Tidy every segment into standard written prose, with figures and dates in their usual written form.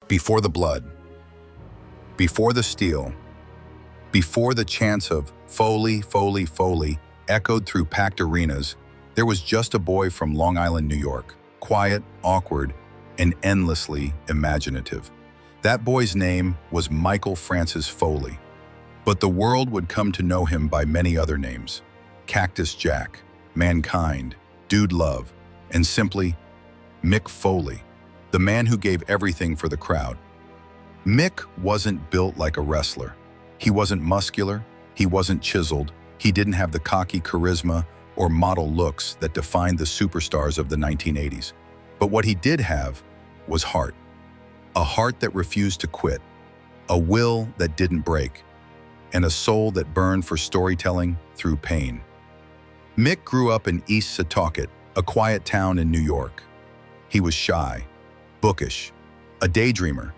Before the blood, before the steel, before the chants of Foley, Foley, Foley echoed through packed arenas, there was just a boy from Long Island, New York, quiet, awkward, and endlessly imaginative. That boy's name was Michael Francis Foley, but the world would come to know him by many other names: Cactus Jack, Mankind, Dude Love, and simply Mick Foley, the man who gave everything for the crowd. Mick wasn't built like a wrestler. He wasn't muscular, he wasn't chiseled, he didn't have the cocky charisma or model looks that defined the superstars of the 1980s. But what he did have was heart. A heart that refused to quit, a will that didn't break, and a soul that burned for storytelling through pain. Mick grew up in East Setauket, a quiet town in New York. He was shy, bookish, a daydreamer,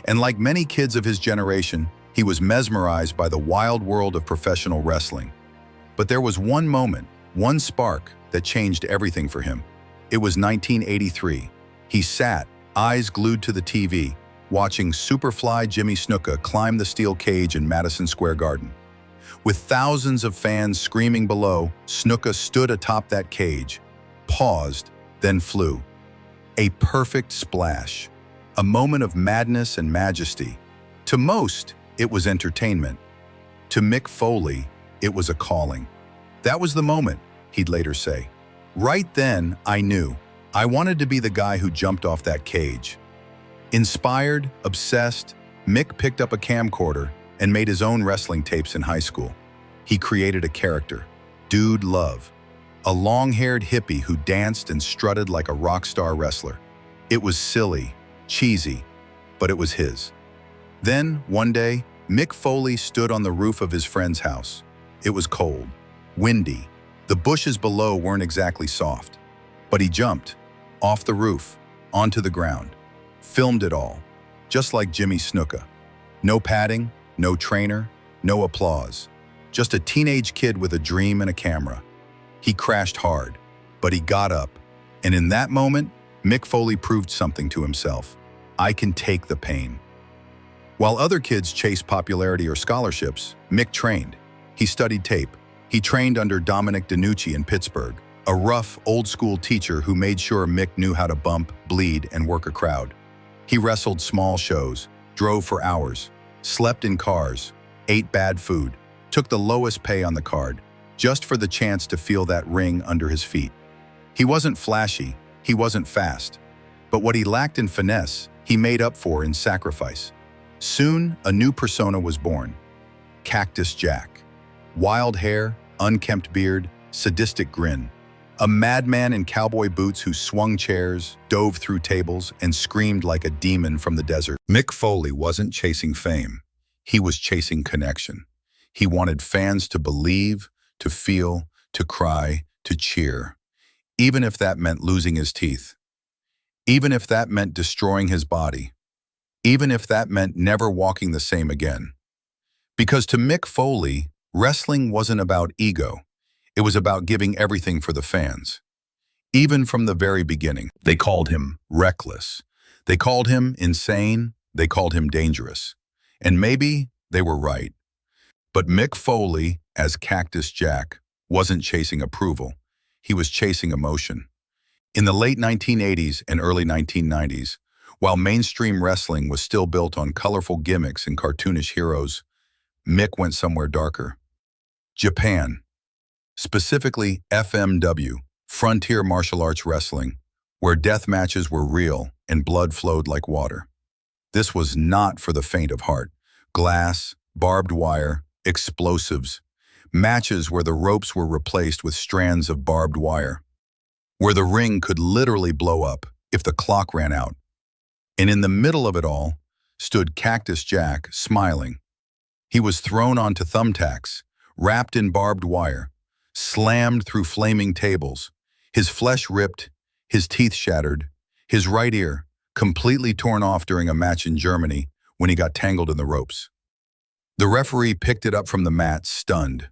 and like many kids of his generation, he was mesmerized by the wild world of professional wrestling. But there was one moment, one spark that changed everything for him. It was 1983. He sat, eyes glued to the TV, watching Superfly Jimmy Snuka climb the steel cage in Madison Square Garden. With thousands of fans screaming below, Snuka stood atop that cage, paused, then flew. A perfect splash, a moment of madness and majesty. To most, it was entertainment. To Mick Foley, it was a calling. That was the moment, he'd later say. Right then, I knew. I wanted to be the guy who jumped off that cage. Inspired, obsessed, Mick picked up a camcorder and made his own wrestling tapes in high school. He created a character, Dude Love, a long-haired hippie who danced and strutted like a rock star wrestler. It was silly, cheesy, but it was his. Then, one day, Mick Foley stood on the roof of his friend's house. It was cold, windy. The bushes below weren't exactly soft. But he jumped, off the roof, onto the ground, filmed it all, just like Jimmy Snuka. No padding, no trainer, no applause. Just a teenage kid with a dream and a camera. He crashed hard, but he got up. And in that moment, Mick Foley proved something to himself. I can take the pain. While other kids chased popularity or scholarships, Mick trained. He studied tape. He trained under Dominic DeNucci in Pittsburgh, a rough, old-school teacher who made sure Mick knew how to bump, bleed, and work a crowd. He wrestled small shows, drove for hours, slept in cars, ate bad food, took the lowest pay on the card, just for the chance to feel that ring under his feet. He wasn't flashy, he wasn't fast, but what he lacked in finesse, he made up for in sacrifice. Soon, a new persona was born. Cactus Jack. Wild hair, unkempt beard, sadistic grin. A madman in cowboy boots who swung chairs, dove through tables, and screamed like a demon from the desert. Mick Foley wasn't chasing fame. He was chasing connection. He wanted fans to believe, to feel, to cry, to cheer, even if that meant losing his teeth, even if that meant destroying his body, even if that meant never walking the same again. Because to Mick Foley, wrestling wasn't about ego. It was about giving everything for the fans. Even from the very beginning, they called him reckless. They called him insane. They called him dangerous. And maybe they were right. But Mick Foley, as Cactus Jack, wasn't chasing approval. He was chasing emotion. In the late 1980s and early 1990s, while mainstream wrestling was still built on colorful gimmicks and cartoonish heroes, Mick went somewhere darker. Japan. Specifically FMW, Frontier Martial Arts Wrestling, where death matches were real and blood flowed like water. This was not for the faint of heart. Glass, barbed wire, explosives, matches where the ropes were replaced with strands of barbed wire, where the ring could literally blow up if the clock ran out. And in the middle of it all stood Cactus Jack, smiling. He was thrown onto thumbtacks, wrapped in barbed wire, slammed through flaming tables, his flesh ripped, his teeth shattered, his right ear completely torn off during a match in Germany when he got tangled in the ropes. The referee picked it up from the mat, stunned.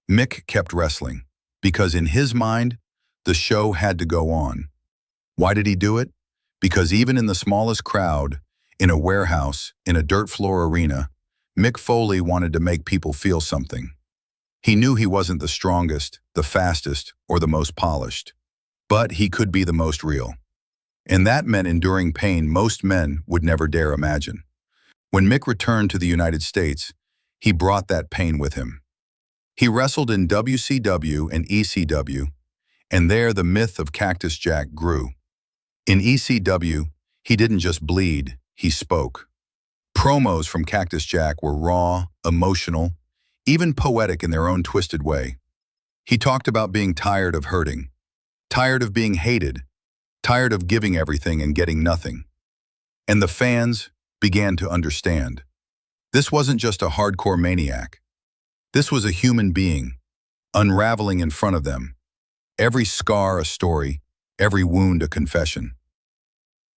Mick kept wrestling, because in his mind, the show had to go on. Why did he do it? Because even in the smallest crowd, In a warehouse, in a dirt floor arena, Mick Foley wanted to make people feel something. He knew he wasn't the strongest, the fastest, or the most polished, but he could be the most real. And that meant enduring pain most men would never dare imagine. When Mick returned to the United States, he brought that pain with him. He wrestled in WCW and ECW, and there the myth of Cactus Jack grew. In ECW, he didn't just bleed, he spoke. Promos from Cactus Jack were raw, emotional, even poetic in their own twisted way. He talked about being tired of hurting, tired of being hated, tired of giving everything and getting nothing. And the fans began to understand. This wasn't just a hardcore maniac. This was a human being, unraveling in front of them. Every scar a story, every wound a confession.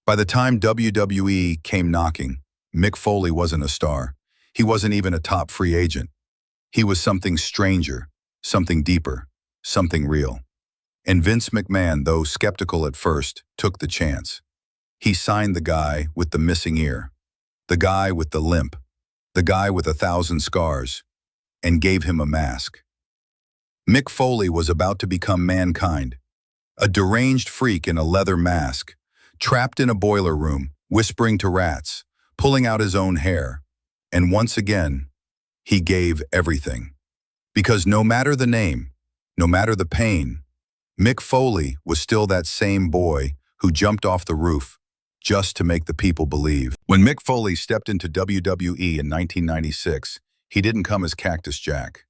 By the time WWE came knocking, Mick Foley wasn't a star. He wasn't even a top free agent. He was something stranger, something deeper, something real. And Vince McMahon, though skeptical at first, took the chance. He signed the guy with the missing ear, the guy with the limp, the guy with 1,000 scars, and gave him a mask. Mick Foley was about to become Mankind, a deranged freak in a leather mask, trapped in a boiler room, whispering to rats, pulling out his own hair. And once again, he gave everything. Because no matter the name, no matter the pain, Mick Foley was still that same boy who jumped off the roof just to make the people believe. When Mick Foley stepped into WWE in 1996, he didn't come as Cactus Jack.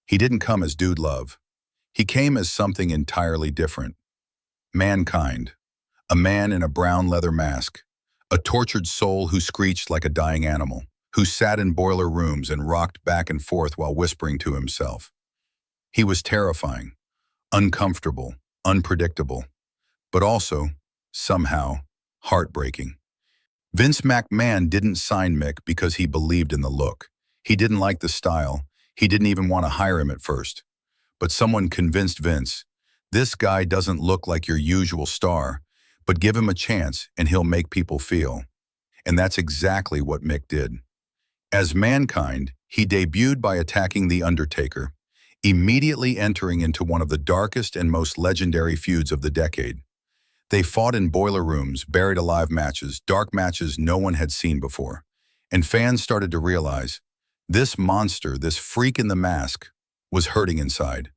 He didn't come as Dude Love. He came as something entirely different. Mankind, a man in a brown leather mask, a tortured soul who screeched like a dying animal, who sat in boiler rooms and rocked back and forth while whispering to himself. He was terrifying, uncomfortable, unpredictable, but also, somehow, heartbreaking. Vince McMahon didn't sign Mick because he believed in the look. He didn't like the style. He didn't even want to hire him at first. But someone convinced Vince, this guy doesn't look like your usual star, but give him a chance and he'll make people feel. And that's exactly what Mick did. As Mankind, he debuted by attacking The Undertaker, immediately entering into one of the darkest and most legendary feuds of the decade. They fought in boiler rooms, buried alive matches, dark matches no one had seen before. And fans started to realize, this monster, this freak in the mask, was hurting inside.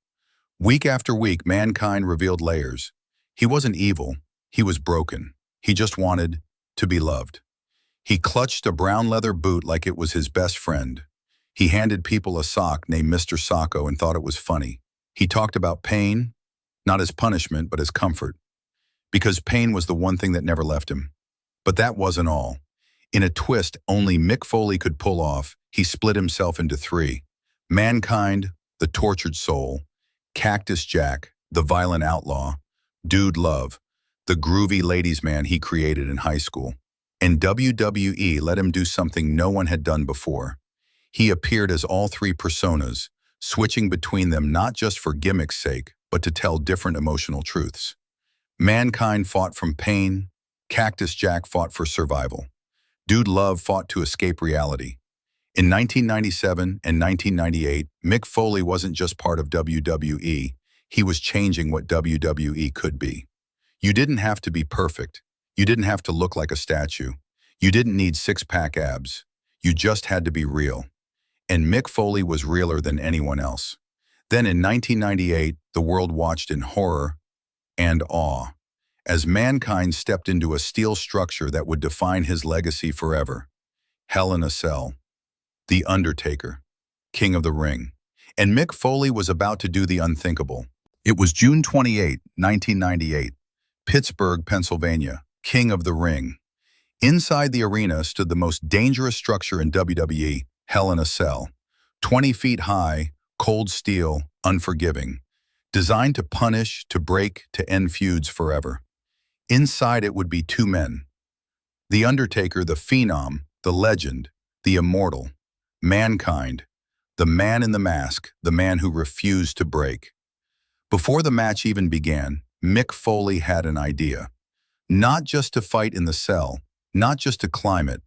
Week after week, Mankind revealed layers. He wasn't evil, he was broken. He just wanted to be loved. He clutched a brown leather boot like it was his best friend. He handed people a sock named Mr. Socko and thought it was funny. He talked about pain, not as punishment, but as comfort. Because pain was the one thing that never left him. But that wasn't all. In a twist only Mick Foley could pull off, he split himself into three. Mankind, the tortured soul. Cactus Jack, the violent outlaw. Dude Love, the groovy ladies' man he created in high school. And WWE let him do something no one had done before. He appeared as all three personas, switching between them not just for gimmick's sake, but to tell different emotional truths. Mankind fought from pain, Cactus Jack fought for survival. Dude Love fought to escape reality. In 1997 and 1998, Mick Foley wasn't just part of WWE, he was changing what WWE could be. You didn't have to be perfect. You didn't have to look like a statue. You didn't need six-pack abs. You just had to be real. And Mick Foley was realer than anyone else. Then in 1998, the world watched in horror and awe as Mankind stepped into a steel structure that would define his legacy forever. Hell in a Cell. The Undertaker. King of the Ring. And Mick Foley was about to do the unthinkable. It was June 28, 1998. Pittsburgh, Pennsylvania. King of the Ring. Inside the arena stood the most dangerous structure in WWE, Hell in a Cell. 20 feet high, cold steel, unforgiving. Designed to punish, to break, to end feuds forever. Inside it would be two men. The Undertaker, the Phenom, the Legend, the Immortal. Mankind, the man in the mask, the man who refused to break. Before the match even began, Mick Foley had an idea. Not just to fight in the cell, not just to climb it,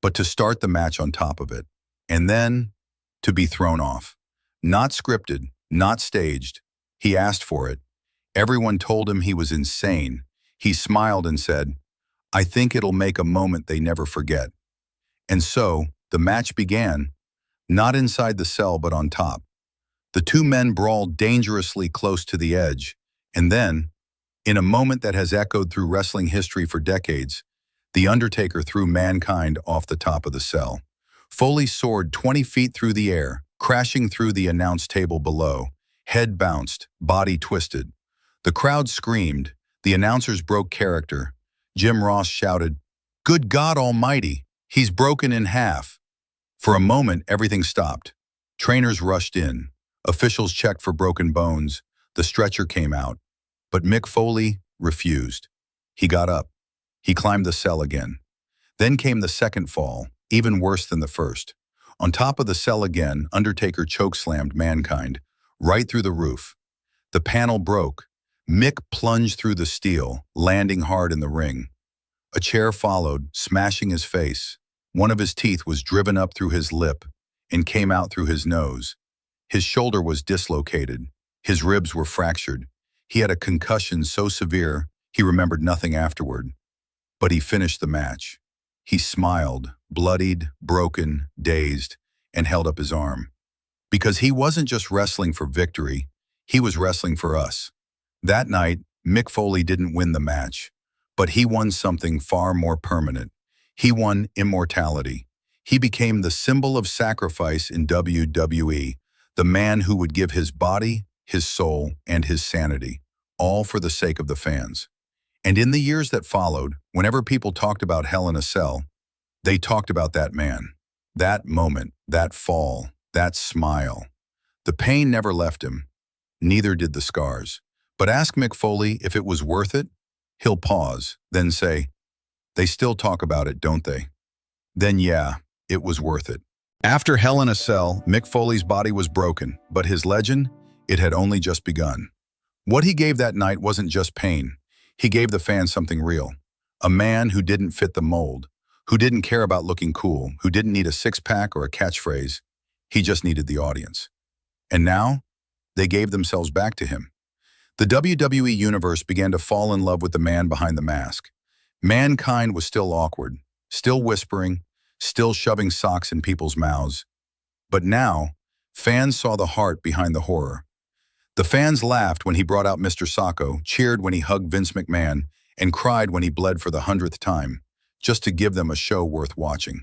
but to start the match on top of it. And then, to be thrown off. Not scripted, not staged. He asked for it. Everyone told him he was insane. He smiled and said, "I think it'll make a moment they never forget." And so, the match began, not inside the cell but on top. The two men brawled dangerously close to the edge, and then, in a moment that has echoed through wrestling history for decades, The Undertaker threw Mankind off the top of the cell. Foley soared 20 feet through the air, crashing through the announce table below. Head bounced, body twisted. The crowd screamed. The announcers broke character. Jim Ross shouted, "Good God Almighty, he's broken in half." For a moment, everything stopped. Trainers rushed in. Officials checked for broken bones. The stretcher came out. But Mick Foley refused. He got up. He climbed the cell again. Then came the second fall, even worse than the first. On top of the cell again, Undertaker chokeslammed Mankind, right through the roof. The panel broke. Mick plunged through the steel, landing hard in the ring. A chair followed, smashing his face. One of his teeth was driven up through his lip and came out through his nose. His shoulder was dislocated. His ribs were fractured. He had a concussion so severe, he remembered nothing afterward. But he finished the match. He smiled, bloodied, broken, dazed, and held up his arm. Because he wasn't just wrestling for victory, he was wrestling for us. That night, Mick Foley didn't win the match, but he won something far more permanent. He won immortality. He became the symbol of sacrifice in WWE, the man who would give his body, his soul, and his sanity, all for the sake of the fans. And in the years that followed, whenever people talked about Hell in a Cell, they talked about that man, that moment, that fall, that smile. The pain never left him. Neither did the scars. But ask Mick Foley if it was worth it. He'll pause, then say, "They still talk about it, don't they?" Then yeah, it was worth it. After Hell in a Cell, Mick Foley's body was broken, but his legend, it had only just begun. What he gave that night wasn't just pain. He gave the fans something real. A man who didn't fit the mold, who didn't care about looking cool, who didn't need a six-pack or a catchphrase. He just needed the audience. And now, they gave themselves back to him. The WWE Universe began to fall in love with the man behind the mask. Mankind was still awkward, still whispering, still shoving socks in people's mouths. But now, fans saw the heart behind the horror. The fans laughed when he brought out Mr. Sacco, cheered when he hugged Vince McMahon, and cried when he bled for the 100th time, just to give them a show worth watching.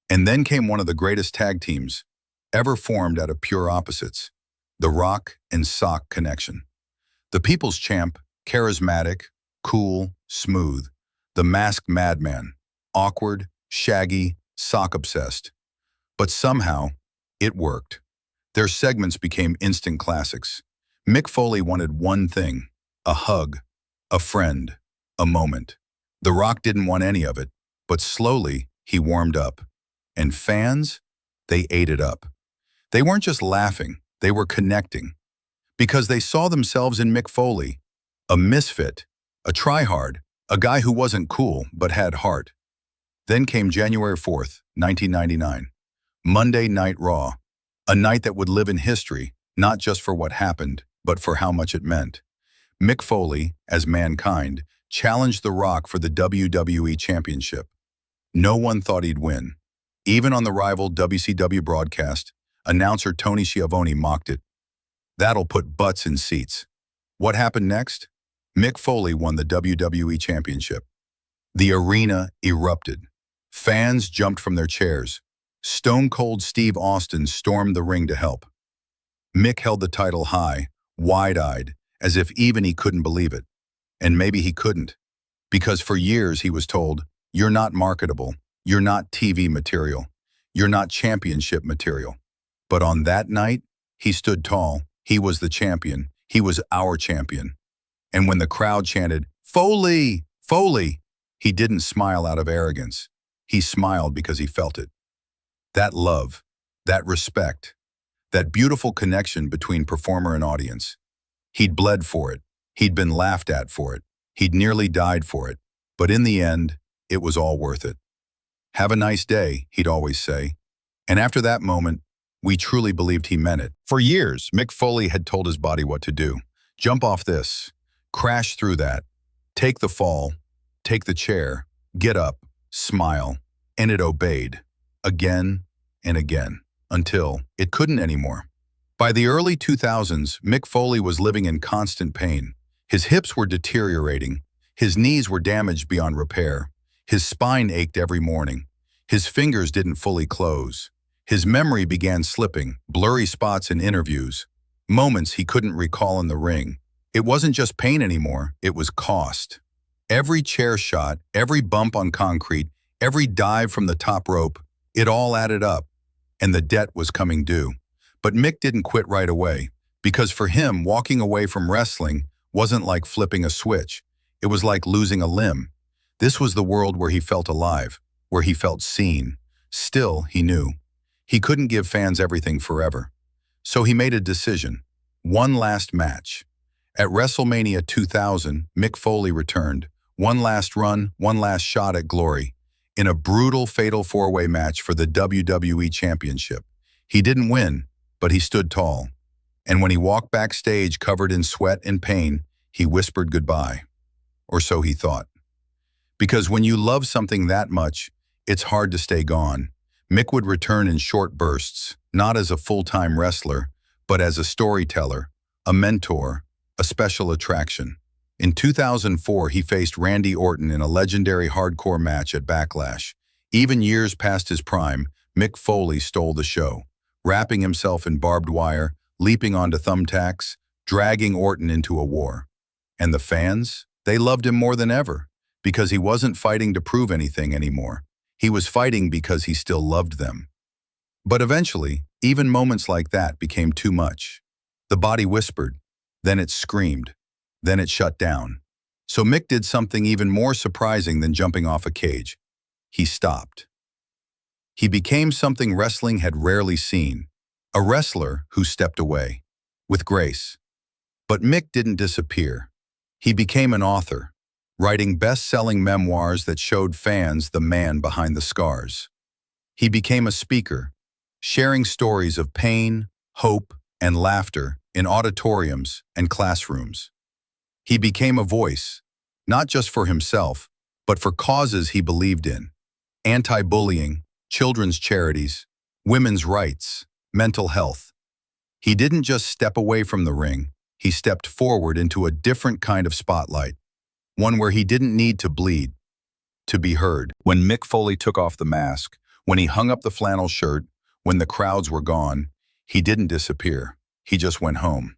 And then came one of the greatest tag teams ever formed out of pure opposites, the Rock and Sock connection. The People's Champ, charismatic, cool, smooth. The Masked Madman, awkward, shaggy, sock-obsessed. But somehow, it worked. Their segments became instant classics. Mick Foley wanted one thing, a hug, a friend, a moment. The Rock didn't want any of it, but slowly he warmed up. And fans, they ate it up. They weren't just laughing, they were connecting. Because they saw themselves in Mick Foley, a misfit, a tryhard, a guy who wasn't cool but had heart. Then came January 4th, 1999, Monday Night Raw, a night that would live in history, not just for what happened, but for how much it meant. Mick Foley, as Mankind, challenged The Rock for the WWE Championship. No one thought he'd win. Even on the rival WCW broadcast, announcer Tony Schiavone mocked it. "That'll put butts in seats." What happened next? Mick Foley won the WWE Championship. The arena erupted. Fans jumped from their chairs. Stone Cold Steve Austin stormed the ring to help. Mick held the title high, wide-eyed, as if even he couldn't believe it. And maybe he couldn't. Because for years he was told, "You're not marketable. You're not TV material. You're not championship material." But on that night, he stood tall. He was the champion. He was our champion. And when the crowd chanted, "Foley! Foley!" he didn't smile out of arrogance. He smiled because he felt it. That love, that respect, that beautiful connection between performer and audience. He'd bled for it. He'd been laughed at for it. He'd nearly died for it. But in the end, it was all worth it. "Have a nice day," he'd always say. And after that moment, we truly believed he meant it. For years, Mick Foley had told his body what to do. Jump off this, crash through that, take the fall, take the chair, get up, smile, and it obeyed, again and again, until it couldn't anymore. By the early 2000s, Mick Foley was living in constant pain. His hips were deteriorating, his knees were damaged beyond repair, his spine ached every morning, his fingers didn't fully close. His memory began slipping, blurry spots in interviews, moments he couldn't recall in the ring. It wasn't just pain anymore, it was cost. Every chair shot, every bump on concrete, every dive from the top rope, it all added up, and the debt was coming due. But Mick didn't quit right away, because for him, walking away from wrestling wasn't like flipping a switch. It was like losing a limb. This was the world where he felt alive, where he felt seen. Still, he knew he couldn't give fans everything forever. So he made a decision. One last match. At WrestleMania 2000, Mick Foley returned. One last run, one last shot at glory. In a brutal, fatal four-way match for the WWE Championship. He didn't win, but he stood tall. And when he walked backstage covered in sweat and pain, he whispered goodbye. Or so he thought. Because when you love something that much, it's hard to stay gone. Mick would return in short bursts, not as a full-time wrestler, but as a storyteller, a mentor, a special attraction. In 2004, he faced Randy Orton in a legendary hardcore match at Backlash. Even years past his prime, Mick Foley stole the show, wrapping himself in barbed wire, leaping onto thumbtacks, dragging Orton into a war. And the fans? They loved him more than ever, because he wasn't fighting to prove anything anymore. He was fighting because he still loved them. But eventually, even moments like that became too much. The body whispered, then it screamed, then it shut down. So Mick did something even more surprising than jumping off a cage. He stopped. He became something wrestling had rarely seen, a wrestler who stepped away, with grace. But Mick didn't disappear. He became an author, writing best-selling memoirs that showed fans the man behind the scars. He became a speaker, sharing stories of pain, hope, and laughter in auditoriums and classrooms. He became a voice, not just for himself, but for causes he believed in: anti-bullying, children's charities, women's rights, mental health. He didn't just step away from the ring, he stepped forward into a different kind of spotlight. One where he didn't need to bleed, to be heard. When Mick Foley took off the mask, when he hung up the flannel shirt, when the crowds were gone, he didn't disappear. He just went home.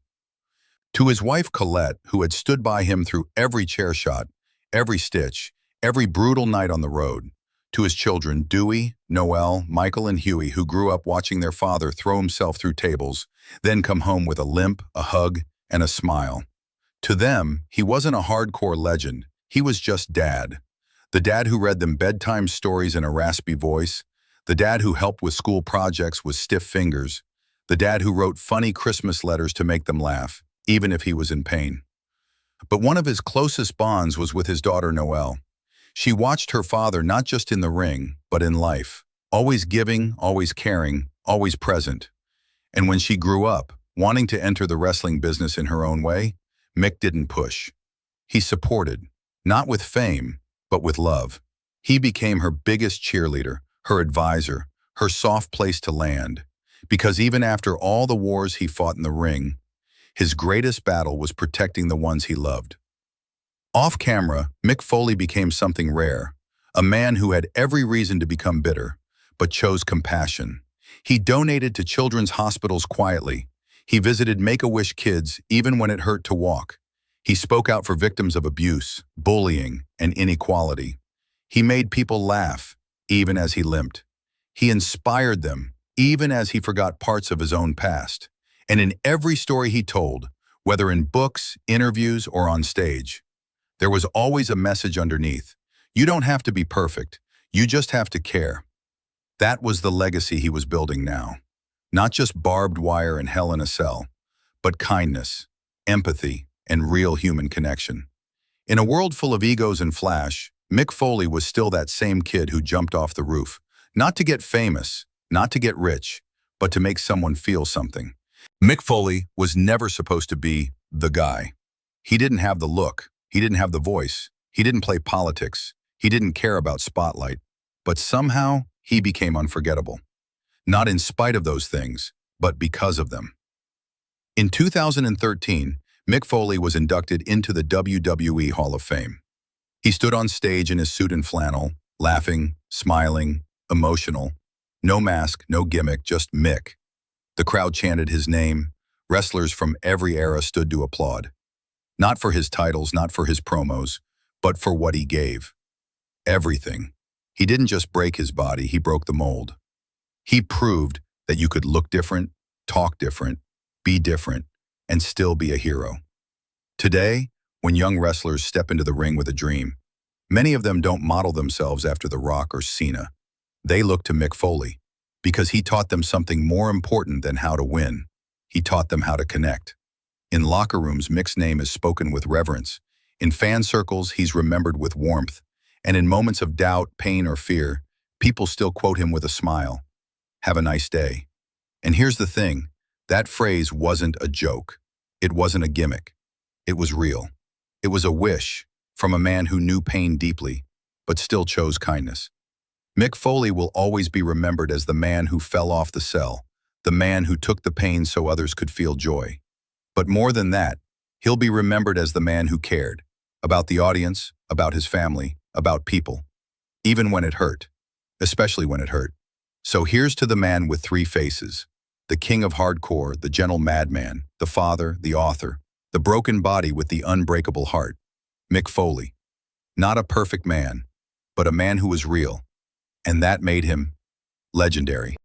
To his wife Colette, who had stood by him through every chair shot, every stitch, every brutal night on the road. To his children Dewey, Noel, Michael, and Huey, who grew up watching their father throw himself through tables, then come home with a limp, a hug, and a smile. To them, he wasn't a hardcore legend. He was just Dad. The dad who read them bedtime stories in a raspy voice. The dad who helped with school projects with stiff fingers. The dad who wrote funny Christmas letters to make them laugh, even if he was in pain. But one of his closest bonds was with his daughter Noelle. She watched her father not just in the ring, but in life. Always giving, always caring, always present. And when she grew up, wanting to enter the wrestling business in her own way, Mick didn't push. He supported, not with fame, but with love. He became her biggest cheerleader, her advisor, her soft place to land. Because even after all the wars he fought in the ring, his greatest battle was protecting the ones he loved. Off camera, Mick Foley became something rare, a man who had every reason to become bitter, but chose compassion. He donated to children's hospitals quietly. He visited Make-A-Wish kids even when it hurt to walk. He spoke out for victims of abuse, bullying, and inequality. He made people laugh, even as he limped. He inspired them, even as he forgot parts of his own past. And in every story he told, whether in books, interviews, or on stage, there was always a message underneath. You don't have to be perfect. You just have to care. That was the legacy he was building now. Not just barbed wire and hell in a cell, but kindness, empathy, and real human connection. In a world full of egos and flash, Mick Foley was still that same kid who jumped off the roof, not to get famous, not to get rich, but to make someone feel something. Mick Foley was never supposed to be the guy. He didn't have the look, he didn't have the voice, he didn't play politics, he didn't care about spotlight, but somehow he became unforgettable. Not in spite of those things, but because of them. In 2013, Mick Foley was inducted into the WWE Hall of Fame. He stood on stage in his suit and flannel, laughing, smiling, emotional. No mask, no gimmick, just Mick. The crowd chanted his name. Wrestlers from every era stood to applaud. Not for his titles, not for his promos, but for what he gave. Everything. He didn't just break his body, he broke the mold. He proved that you could look different, talk different, be different, and still be a hero. Today, when young wrestlers step into the ring with a dream, many of them don't model themselves after The Rock or Cena. They look to Mick Foley, because he taught them something more important than how to win. He taught them how to connect. In locker rooms, Mick's name is spoken with reverence. In fan circles, he's remembered with warmth. And in moments of doubt, pain, or fear, people still quote him with a smile. Have a nice day. And here's the thing, that phrase wasn't a joke. It wasn't a gimmick. It was real. It was a wish from a man who knew pain deeply, but still chose kindness. Mick Foley will always be remembered as the man who fell off the cell, the man who took the pain so others could feel joy. But more than that, he'll be remembered as the man who cared, about the audience, about his family, about people, even when it hurt, especially when it hurt. So here's to the man with three faces, the king of hardcore, the gentle madman, the father, the author, the broken body with the unbreakable heart, Mick Foley. Not a perfect man, but a man who was real, and that made him legendary.